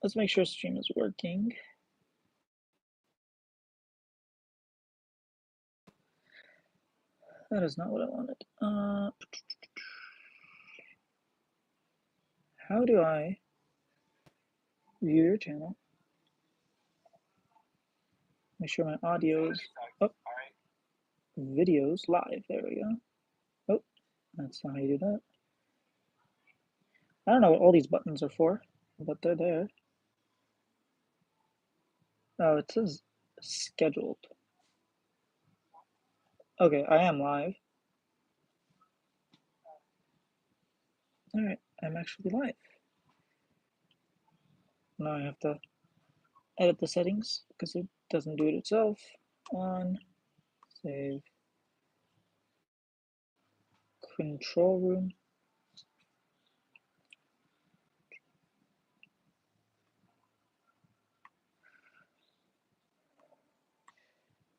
Let's make sure stream is working. That is not what I wanted. How do I view your channel? Make sure my audio is up. Videos live. There we go. Oh, that's not how you do that. I don't know what all these buttons are for, but they're there. Oh, it says scheduled. Okay, I am live. All right, I'm actually live. Now I have to edit the settings because it doesn't do it itself. On, save, control room.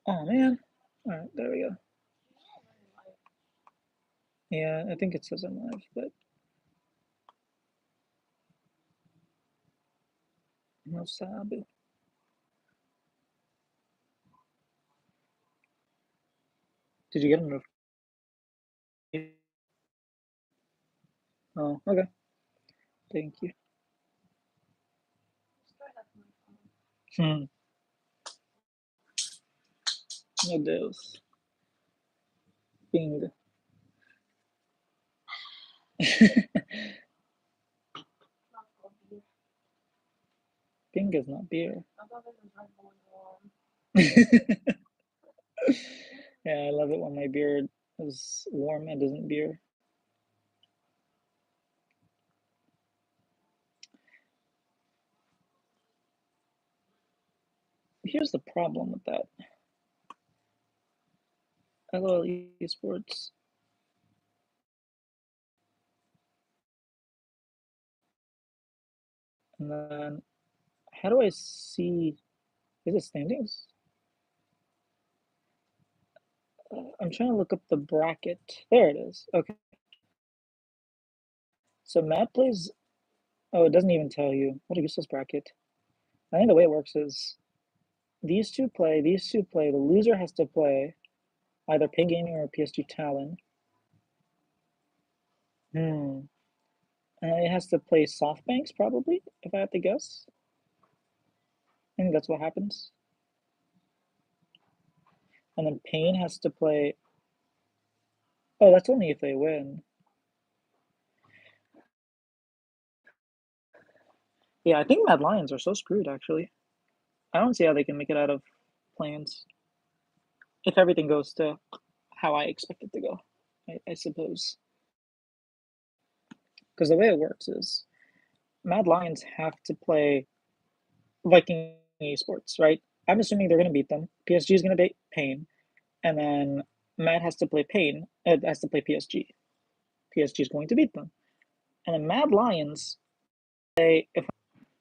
Oh man. All right, there we go. Yeah, I think it says I'm live, but no sabe. Did you get a notification? Oh, okay. Thank you. Hmm. Meu Deus. Ping. Ping is not beer. Yeah, I love it when my beer is warm and isn't beer. Here's the problem with that. LOL esports. And then how do I see, is it standings? I'm trying to look up the bracket. There it is. Okay. So Matt plays, oh, it doesn't even tell you. What a useless bracket. I think the way it works is these two play, the loser has to play either Ping Gaming or PSG Talon. And it has to play SoftBanks probably, if I have to guess. I think that's what happens. And then Payne has to play, oh, that's only if they win. Yeah, I think Mad Lions are so screwed actually. I don't see how they can make it out of plans if everything goes to how I expect it to go, I suppose. Because the way it works is Mad Lions have to play Viking Esports, right? I'm assuming they're going to beat them. PSG is going to beat Payne, and then Mad has to play Payne. Has to play PSG. PSG is going to beat them, and then Mad Lions play if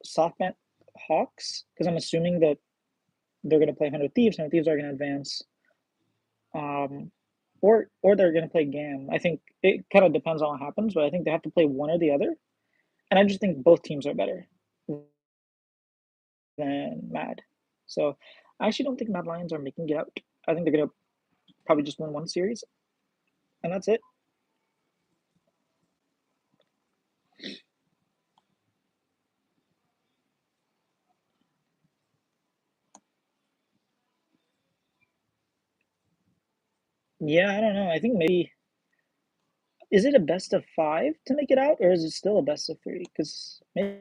SoftBank Hawks, because I'm assuming that they're going to play 100 Thieves. 100 Thieves are going to advance, um, or they're going to play GAM. I think it kind of depends on what happens, but I think they have to play one or the other. And I just think both teams are better than Mad. So I actually don't think Mad Lions are making it out. I think they're gonna probably just win one series, and that's it. Yeah, I don't know. I think maybe is it a best of 5 to make it out, or is it still a best of 3? Because maybe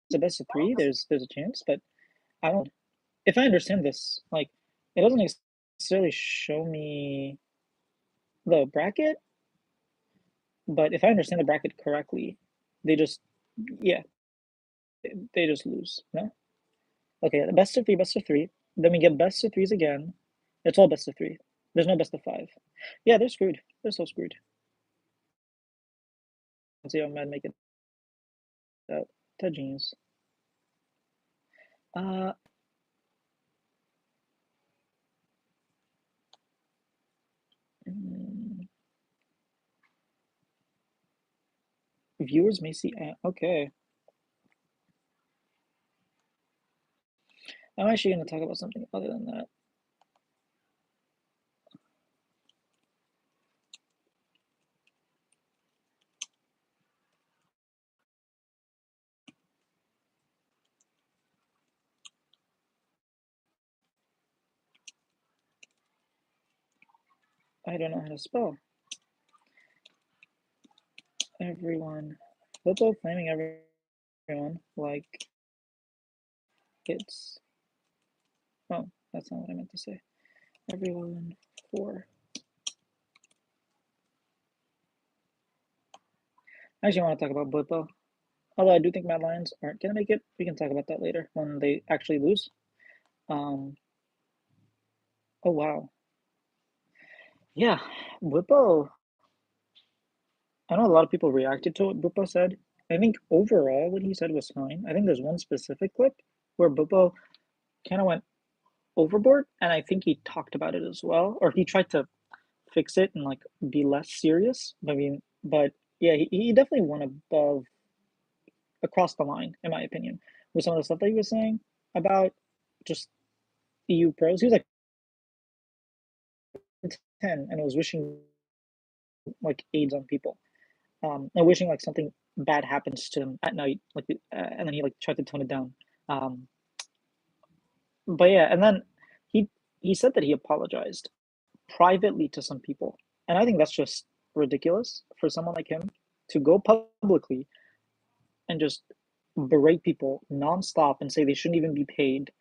it's a best of 3. There's a chance, but I don't. If I understand this, like it doesn't necessarily show me the bracket, but if I understand the bracket correctly, they just yeah they just lose. No, okay, best of 3, best of 3. Then we get best of 3s again. It's all best of 3. There's no best of 5. Yeah, they're screwed. They're so screwed. Let's see how Mad make it out. They're genius. Uh, mm, Viewers may see. Okay. I'm actually going to talk about something other than that. I don't know how to spell. Everyone. Bwipo flaming everyone like it's. Oh, that's not what I meant to say. Everyone for. I actually want to talk about Bwipo. Although I do think Mad Lions aren't going to make it. We can talk about that later when they actually lose. Um, oh, wow. Yeah, Bwipo. I know a lot of people reacted to what Bwipo said. I think overall what he said was fine. I think there's one specific clip where Bwipo kind of went overboard, and I think he talked about it as well, or he tried to fix it and like be less serious. I mean, but yeah, he definitely went above across the line, in my opinion, with some of the stuff that he was saying about just EU pros. He was like 10 and was wishing like AIDS on people, and wishing like something bad happens to him at night, like, and then he like tried to tone it down. Um, but yeah, and then he he said that he apologized privately to some people, and I think that's just ridiculous for someone like him to go publicly and just berate people nonstop and say they shouldn't even be paid,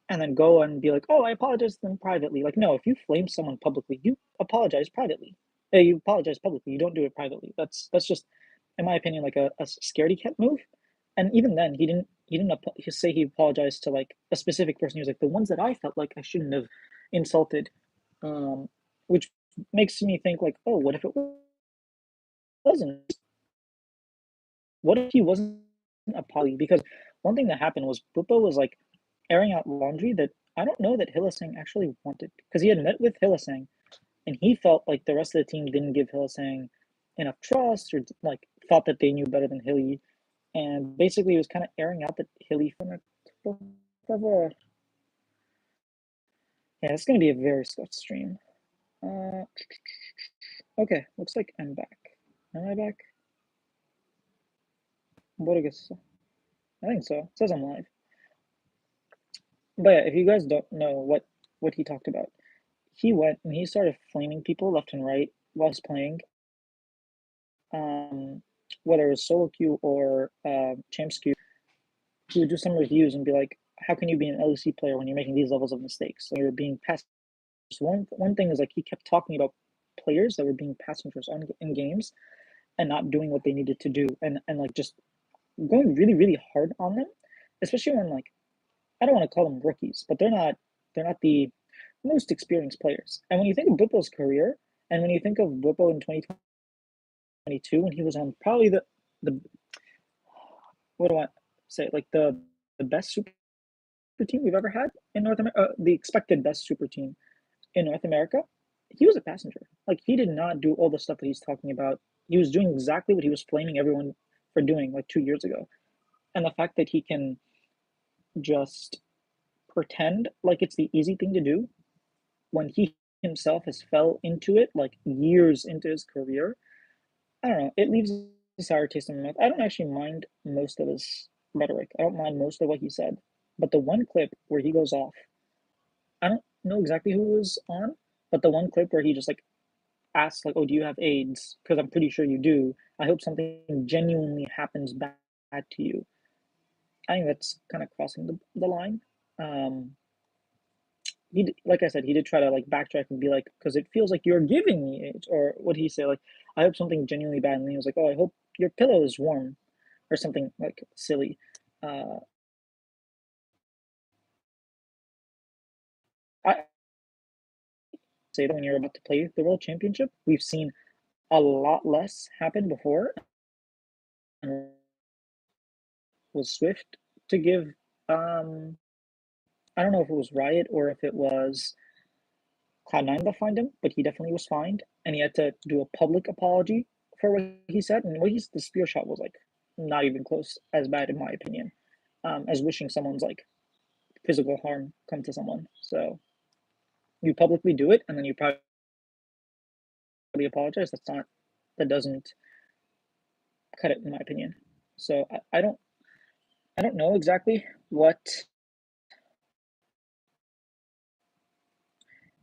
and then go and be like, "Oh, I apologize to them privately." Like, no, if you flame someone publicly, you apologize privately. You apologize publicly. You don't do it privately. That's just, in my opinion, like a scaredy cat move. And even then, he say he apologized to like a specific person. He was like, the ones that I felt like I shouldn't have insulted, um, which makes me think like, oh, what if it wasn't? What if he wasn't a poly? Because one thing that happened was Bwipo was like airing out laundry that I don't know that Hillisang actually wanted, because he had met with Hillisang and he felt like the rest of the team didn't give Hillisang enough trust, or like thought that they knew better than Hilly, and basically he was kind of airing out that Hilly from a. Yeah, it's gonna be a very swift stream. Uh, okay, looks like I'm back. Am I back? Borges. I think so. It says I'm live. But yeah, if you guys don't know what he talked about, he went and he started flaming people left and right while he's playing. Um, whether it was solo queue or champs queue, he would do some reviews and be like, "How can you be an LEC player when you're making these levels of mistakes? So you're being passed." One thing is like he kept talking about players that were being passengers on in games and not doing what they needed to do, and like just going really really hard on them, especially when like I don't want to call them rookies, but they're not the most experienced players. And when you think of Bwipo's career, and when you think of Bwipo in 2022, when he was on probably the what do I say, like the best super team we've ever had in North America, the expected best super team in North America, he was a passenger. Like he did not do all the stuff that he's talking about. He was doing exactly what he was flaming everyone for doing like 2 years ago. And the fact that he can just pretend like it's the easy thing to do when he himself has fell into it like years into his career, I don't know. It leaves a sour taste in my mouth. I don't actually mind most of his rhetoric. I don't mind most of what he said. But the one clip where he goes off, I don't know exactly who was on, but the one clip where he just like asks like, "Oh, do you have AIDS? Because I'm pretty sure you do. I hope something genuinely happens bad to you." I think that's kind of crossing the line. Um, like I said, he did try to like backtrack and be like, because it feels like you're giving me AIDS, or what did he say? Like, I hope something genuinely bad, and then he was like, oh, I hope your pillow is warm, or something like silly. Uh, I say that when you're about to play the world championship, we've seen a lot less happen before, and was swift to give. Um, I don't know if it was Riot or if it was Cloud9 that fined him, but he definitely was fined, and he had to do a public apology for what he said, and what he's the spear shot was like not even close as bad in my opinion, as wishing someone's like physical harm come to someone. So you publicly do it, and then you probably apologize. That doesn't cut it in my opinion. So I don't know exactly what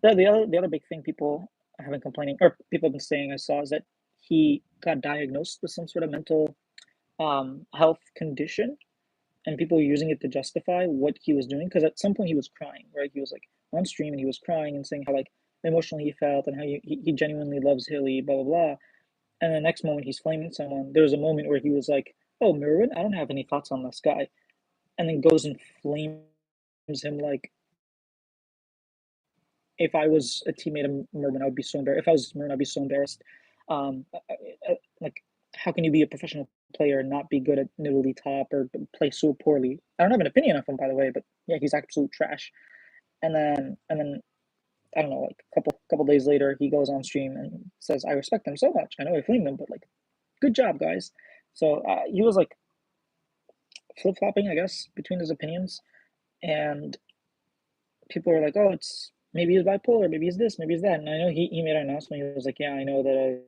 the other big thing people have been complaining or people have been saying I saw is that he got diagnosed with some sort of mental health condition, and people were using it to justify what he was doing because at some point he was crying, right? He was like on stream and he was crying and saying how like emotionally he felt and how he genuinely loves Hilly, blah blah blah. And the next moment he's flaming someone. There was a moment where he was like, "Oh, Merwin, I don't have any thoughts on this guy," and then goes and flames him like if I was a teammate of Merwin, I would be so embarrassed. If I was Merwin, I'd be so embarrassed. Like, how can you be a professional player and not be good at middle top or play so poorly? I don't have an opinion of him, by the way, but yeah, he's absolute trash. And then I don't know, like a couple days later, he goes on stream and says, "I respect him so much. I know I flamed him, but like, good job, guys." So he was like flip flopping, I guess, between his opinions, and people were like, "Oh, it's maybe he's bipolar, maybe he's this, maybe he's that." And I know he made an announcement. He was like, "Yeah, I know that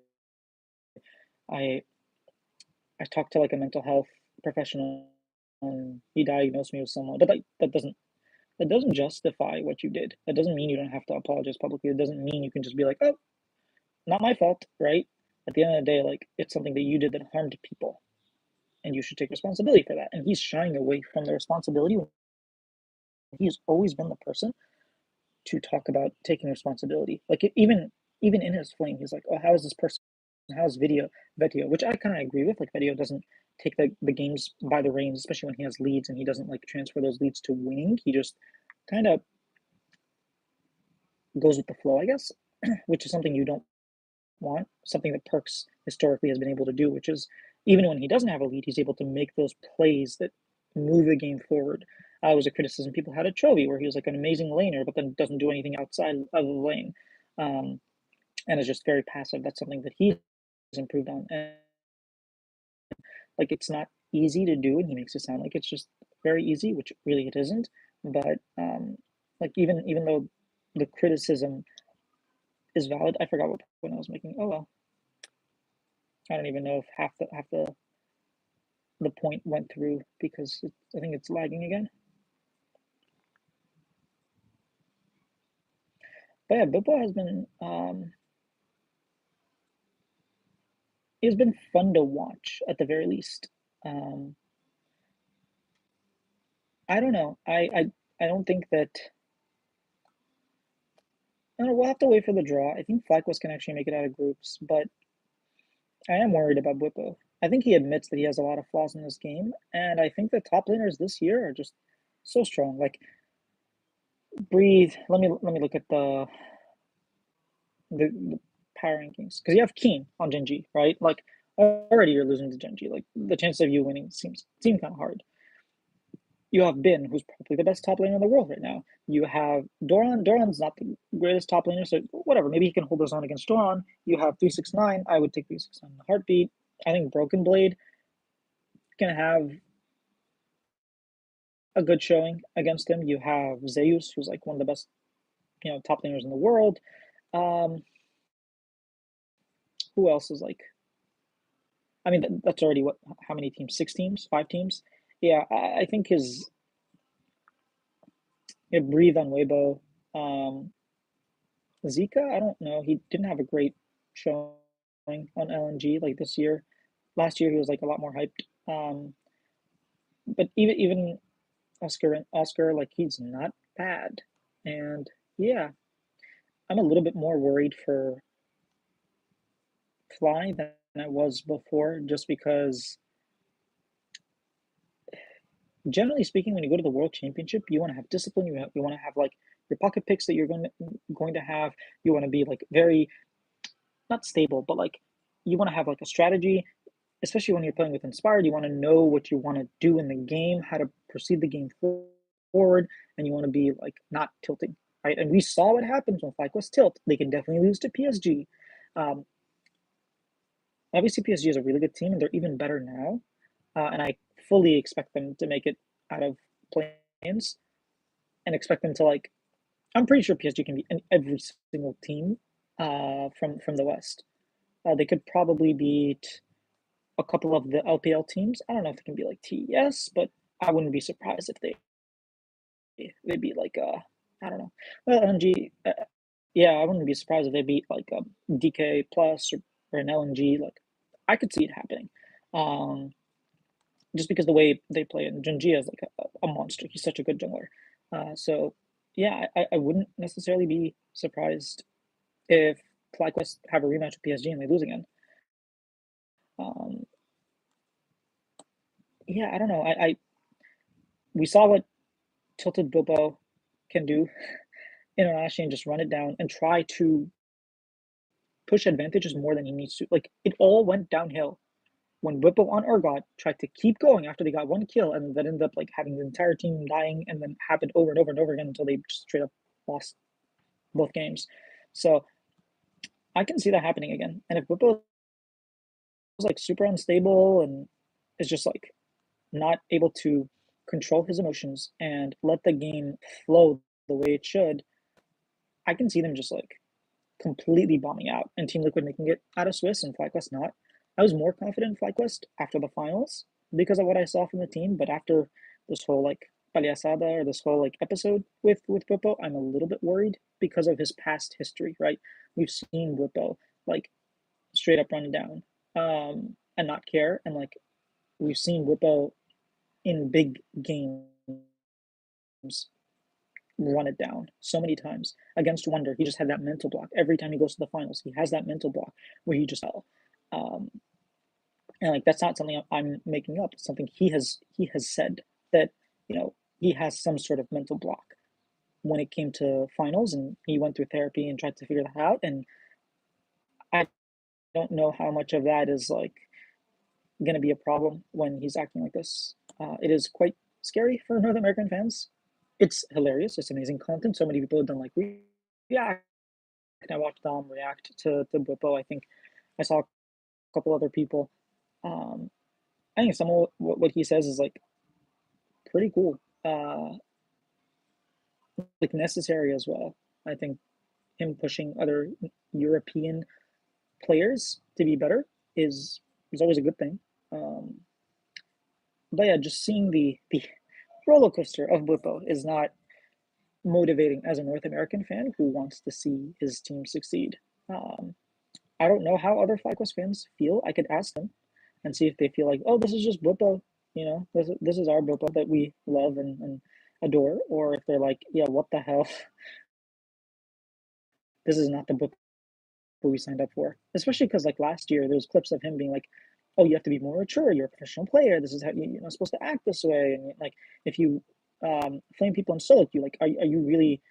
I I talked to like a mental health professional, and he diagnosed me with someone." But like that doesn't justify what you did. That doesn't mean you don't have to apologize publicly. It doesn't mean you can just be like, "Oh, not my fault," right? At the end of the day, like it's something that you did that harmed people, and you should take responsibility for that. And he's shying away from the responsibility. He's always been the person to talk about taking responsibility. Like even in his flame, he's like, "Oh, how is this person? How's Vetio?" Which I kind of agree with. Like Vetio doesn't take the games by the reins, especially when he has leads, and he doesn't like transfer those leads to winning. He just kind of goes with the flow, I guess, which is something you don't want. Something that Perks historically has been able to do, which is even when he doesn't have a lead, he's able to make those plays that move the game forward. Was a criticism people had at Chovy, where he was like an amazing laner, but then doesn't do anything outside of the lane, um, and is just very passive. That's something that he has improved on, and like it's not easy to do, and he makes it sound like it's just very easy, which really it isn't. But like even though the criticism is valid, I forgot what point I was making. Oh well, I don't even know if half the point went through because I think it's lagging again. But yeah, Bwipo has been fun to watch at the very least. Um, I don't know. I don't think that. I don't know, we'll have to wait for the draw. I think FlyQuest can actually make it out of groups, but I am worried about Bwipo. I think he admits that he has a lot of flaws in this game, and I think the top laners this year are just so strong. Like breathe. Let me look at the power rankings because you have Keen on Genji, right? Like already you're losing to Genji. Like the chances of you winning seem kind of hard. You have Bin, who's probably the best top laner in the world right now. You have Doran. Doran's not the greatest top laner, so whatever. Maybe he can hold his own against Doran. You have 369. I would take 369 in a heartbeat. I think Broken Blade can have a good showing against him. You have Zeus, who's like one of the best, top laners in the world. Um, who else is like? I mean, that's already what? How many teams? 6 teams? 5 teams? Yeah, I think his breathe on Weibo. Zika, I don't know. He didn't have a great showing on LNG like this year. Last year he was like a lot more hyped. But even Oscar, like he's not bad. And yeah, I'm a little bit more worried for Fly than I was before, just because generally speaking, when you go to the World Championship, you want to have discipline. You want to have like your pocket picks that you're going to have. You want to be like very not stable, but like you want to have like a strategy, especially when you're playing with Inspired. You want to know what you want to do in the game, how to proceed the game forward, and you want to be like not tilting, right? And we saw what happens when FlyQuest tilt. They can definitely lose to PSG. Um, Obviously, PSG is a really good team, and they're even better now. And I fully expect them to make it out of play-ins and expect them to like. I'm pretty sure PSG can beat every single team from the West. They could probably beat a couple of the LPL teams. I don't know if they can be like TES, but I wouldn't be surprised if they beat like I don't know. Well, LNG, yeah, I wouldn't be surprised if they beat like DK Plus or an LNG. Like I could see it happening, um, just because the way they play and Junji is like a monster. He's such a good jungler. So yeah, I wouldn't necessarily be surprised if FlyQuest have a rematch with PSG and they lose again. Um, yeah, I don't know. I we saw what Tilted Bwipo can do internationally and just run it down and try to push advantages more than he needs to. Like it all went downhill when Bwipo on Urgot tried to keep going after they got one kill and that ended up like having the entire team dying and then happened over and over and over again until they just straight up lost both games. So I can see that happening again. And if Bwipo is like super unstable and is just like not able to control his emotions and let the game flow the way it should, I can see them just like completely bombing out and Team Liquid making it out of Swiss and FlyQuest not. I was more confident in FlyQuest after the finals because of what I saw from the team, but after this whole like paliasada or this whole like episode with Bwipo, I'm a little bit worried because of his past history, right? We've seen Bwipo like straight up run down and not care, and like we've seen Bwipo in big games run it down so many times. Against Wonder, he just had that mental block. Every time he goes to the finals, he has that mental block where he just fell. Um, and like that's not something I'm making up. It's something he has said that he has some sort of mental block when it came to finals, and he went through therapy and tried to figure that out. And I don't know how much of that is like going to be a problem when he's acting like this. It is quite scary for North American fans. It's hilarious. It's amazing content. So many people have done like react. I watched Dom react to Bwipo. I think I saw a couple other people. Um, I think some of what he says is like pretty cool, like necessary as well. I think him pushing other European players to be better is always a good thing. Um, but yeah, just seeing the roller coaster of Bwipo is not motivating as a North American fan who wants to see his team succeed. Um, I don't know how other FlyQuest fans feel. I could ask them and see if they feel like, oh, this is just Bwipo, this is our Bwipo that we love and adore, or if they're like, yeah, what the hell, this is not the Bwipo we signed up for. Especially because like last year, there was clips of him being like, oh, you have to be more mature. You're a professional player. This is how you're not supposed to act this way. And like, if you flame people in solo queue, like, are you really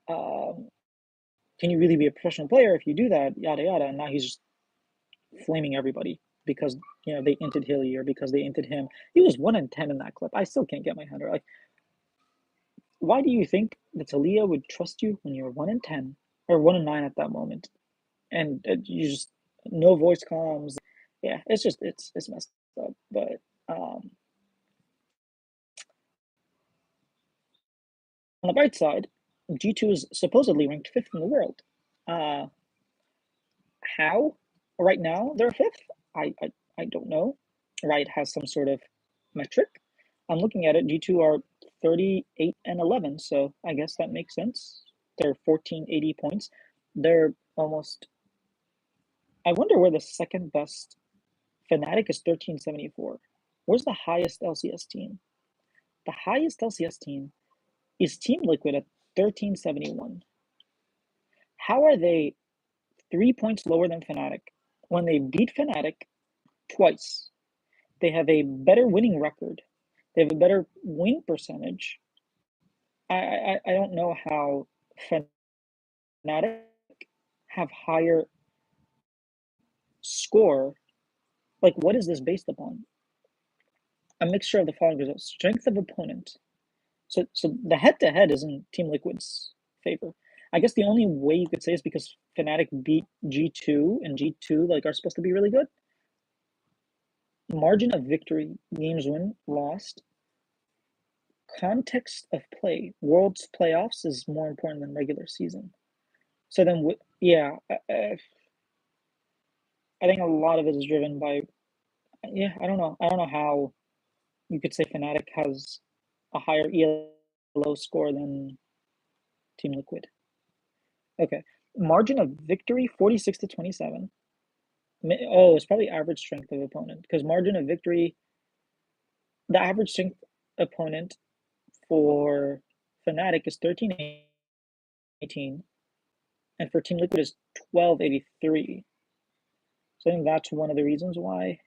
um, can you really be a professional player if you do that? Yada yada. And now he's just flaming everybody because they inted Hilly or because they inted him. He was 1 in 10 in that clip. I still can't get my head around. Like, why do you think that Talia would trust you when you're 1 in 10 or 1 in 9 at that moment, and you just no voice comms? Yeah, it's messed up. But um, on the bright side, G2 is supposedly ranked fifth in the world. Uh, how? Right now they're fifth. I don't know. Riot has some sort of metric. I'm looking at it. G2 are 38 and 11, so I guess that makes sense. They're 1480 points. They're almost. I wonder where the second best Fnatic is 1374. Where's the highest LCS team? The highest LCS team is Team Liquid at 1371. How are they 3 points lower than Fnatic when they beat Fnatic twice? They have a better winning record. They have a better win percentage. I don't know how Fnatic have higher score. Like, what is this based upon? A mixture of the following results: strength of opponent. So the head to head is in Team Liquid's favor. I guess the only way you could say is because Fnatic beat G2 and G2 like are supposed to be really good. Margin of victory, games win, lost. Context of play, Worlds playoffs is more important than regular season. So then, yeah, I think a lot of it is driven by, yeah, I don't know. I don't know how you could say Fnatic has a higher ELO score than Team Liquid. Okay. Margin of victory, 46 to 27. Oh, it's probably average strength of opponent because margin of victory, the average strength opponent for Fnatic is 1318, and for Team Liquid is 1283. So I think that's one of the reasons why.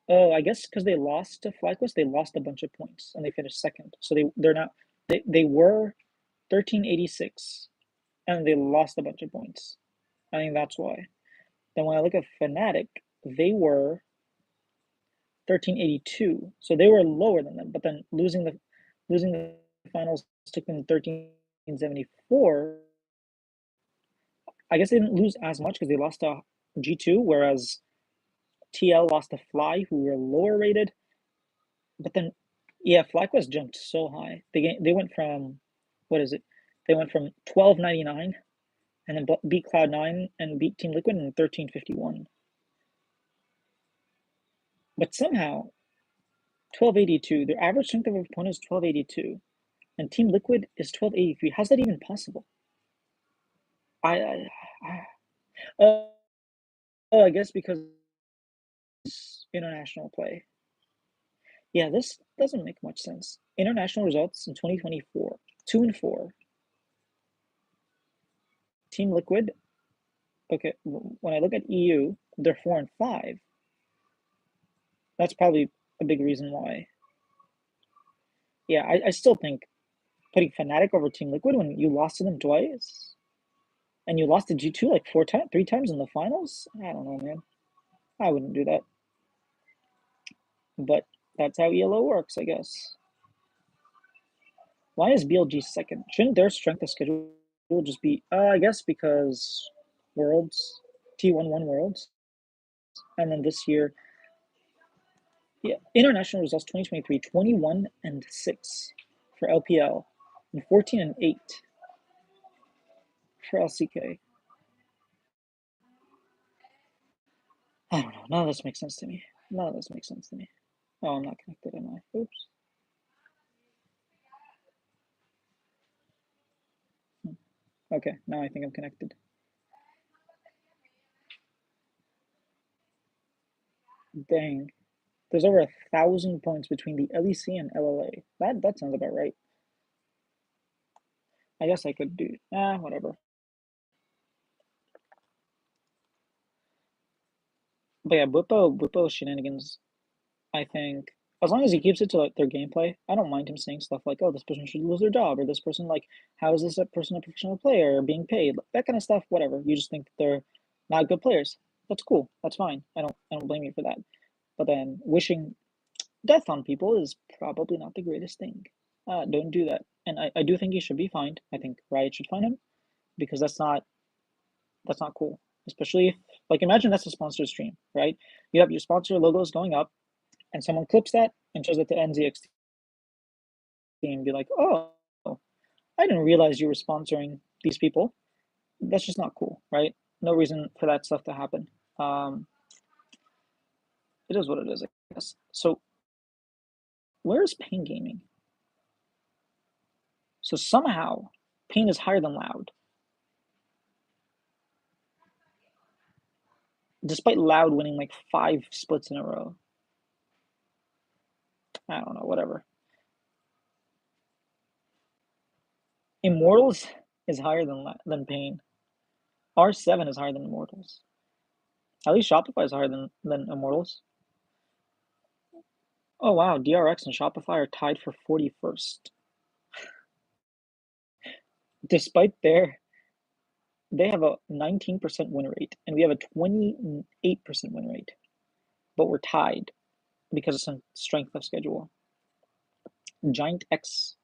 Oh, I guess because they lost to FlyQuest, they lost a bunch of points and they finished second. So they're not they were 1386 and they lost a bunch of points. I think that's why. Then when I look at Fnatic, they were 1382, so they were lower than them. But then losing the finals took them 1374. I guess they didn't lose as much because they lost to G2, whereas TL lost to Fly, who were lower rated. But then, yeah, FlyQuest jumped so high. They went from, what is it? They went from 1299 and then beat Cloud9 and beat Team Liquid in 1351. But somehow, 1282, their average strength of opponent is 1282, and Team Liquid is 1283. How's that even possible? I oh, I guess because international play. Yeah, this doesn't make much sense. International results in 2024, 2-4. Team Liquid, okay, when I look at EU, they're 4-5. That's probably a big reason why. Yeah, I still think putting Fnatic over Team Liquid when you lost to them twice and you lost to G2 like 3 times in the finals. I don't know, man. I wouldn't do that. But that's how ELO works, I guess. Why is BLG second? Shouldn't their strength of schedule just be, I guess because Worlds, T11 Worlds, and then this year, yeah, international results 2023, 21-6 for LPL, and 14-8 for LCK. I don't know. None of this makes sense to me. None of this makes sense to me. Oh, I'm not connected, am I? Oops. Okay, now I think I'm connected. Dang. There's over 1,000 points between the LEC and LLA. That sounds about right. I guess I could do, whatever. But yeah, Bwipo shenanigans, I think, as long as he keeps it to like their gameplay, I don't mind him saying stuff like, "Oh, this person should lose their job," or "This person like, how is this person a professional player being paid?" That kind of stuff. Whatever. You just think that they're not good players. That's cool. That's fine. I don't blame you for that. But then wishing death on people is probably not the greatest thing. Don't do that. And I do think he should be fined. I think Riot should fine him because that's not cool. Especially if, like, imagine that's a sponsored stream, right? You have your sponsor logos going up, and someone clips that and shows it to NZXT and be like, "Oh, I didn't realize you were sponsoring these people." That's just not cool, right? No reason for that stuff to happen. It is what it is, I guess. So, where is Pain Gaming? So somehow, Pain is higher than Loud, despite Loud winning like 5 splits in a row. I don't know, whatever. Immortals is higher than Pain. R7 is higher than Immortals. At least Shopify is higher than Immortals. Oh wow, DRX and Shopify are tied for 41st. Despite they have a 19% win rate, and we have a 28% win rate. But we're tied because of some strength of schedule. Giant X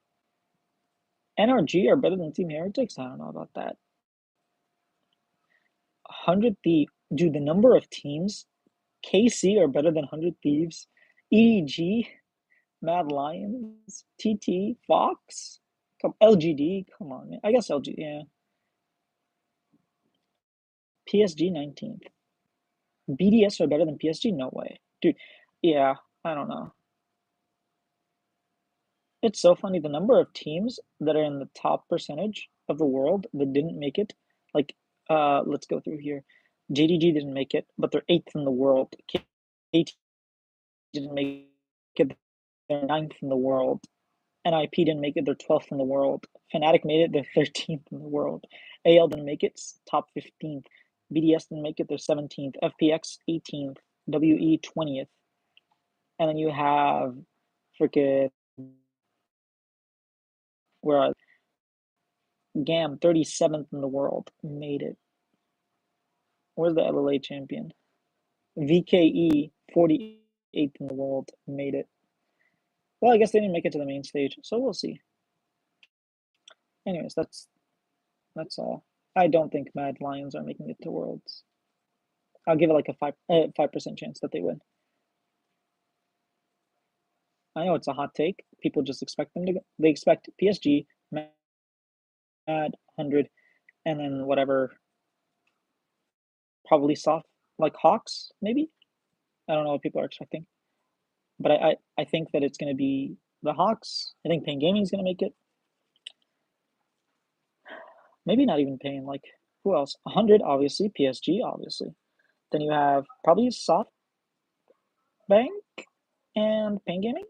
NRG are better than Team Heretics? I don't know about that. 100 Thieves. Dude, the number of teams. KC are better than 100 Thieves. EDG, Mad Lions, TT, Fox, LGD. Come on, man. I guess LG, yeah. PSG 19th. BDS are better than PSG? No way. Dude, yeah, I don't know. It's so funny. The number of teams that are in the top percentage of the world that didn't make it, like, let's go through here. JDG didn't make it, but they're 8th in the world. KT didn't make it, they're 9th in the world. NIP didn't make it, they're 12th in the world. Fnatic made it, they're 13th in the world. AL didn't make it, top 15th. BDS didn't make it, they're 17th. FPX 18th. WE 20th. And then you have freaking where are GAM 37th in the world made it. Where's the LLA champion? VKE 48th in the world made it. Well, I guess they didn't make it to the main stage, so we'll see. Anyways, that's all. I don't think Mad Lions are making it to Worlds. I'll give it like a 5% chance that they win. I know it's a hot take. People just expect them to go. They expect PSG, Mad 100, and then whatever. Probably soft, like Hawks, maybe. I don't know what people are expecting, but I think that it's going to be the Hawks. I think Pain Gaming is going to make it. Maybe not even Pain. Like who else? 100, obviously. PSG, obviously. Then you have probably SoftBank and Pain Gaming,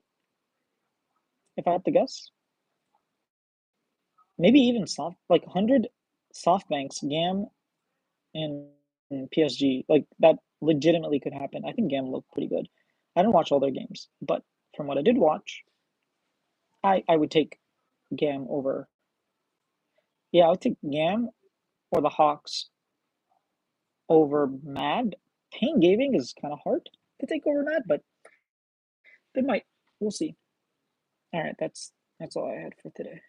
if I had to guess. Maybe even like 100 SoftBanks, GAM, and PSG. Like that legitimately could happen. I think GAM looked pretty good. I didn't watch all their games, but from what I did watch, I would take GAM over. Yeah, I would take GAM or the Hawks over Mad. Pain Gaming is kind of hard to take over Mad, but they might. We'll see. All right, that's all I had for today.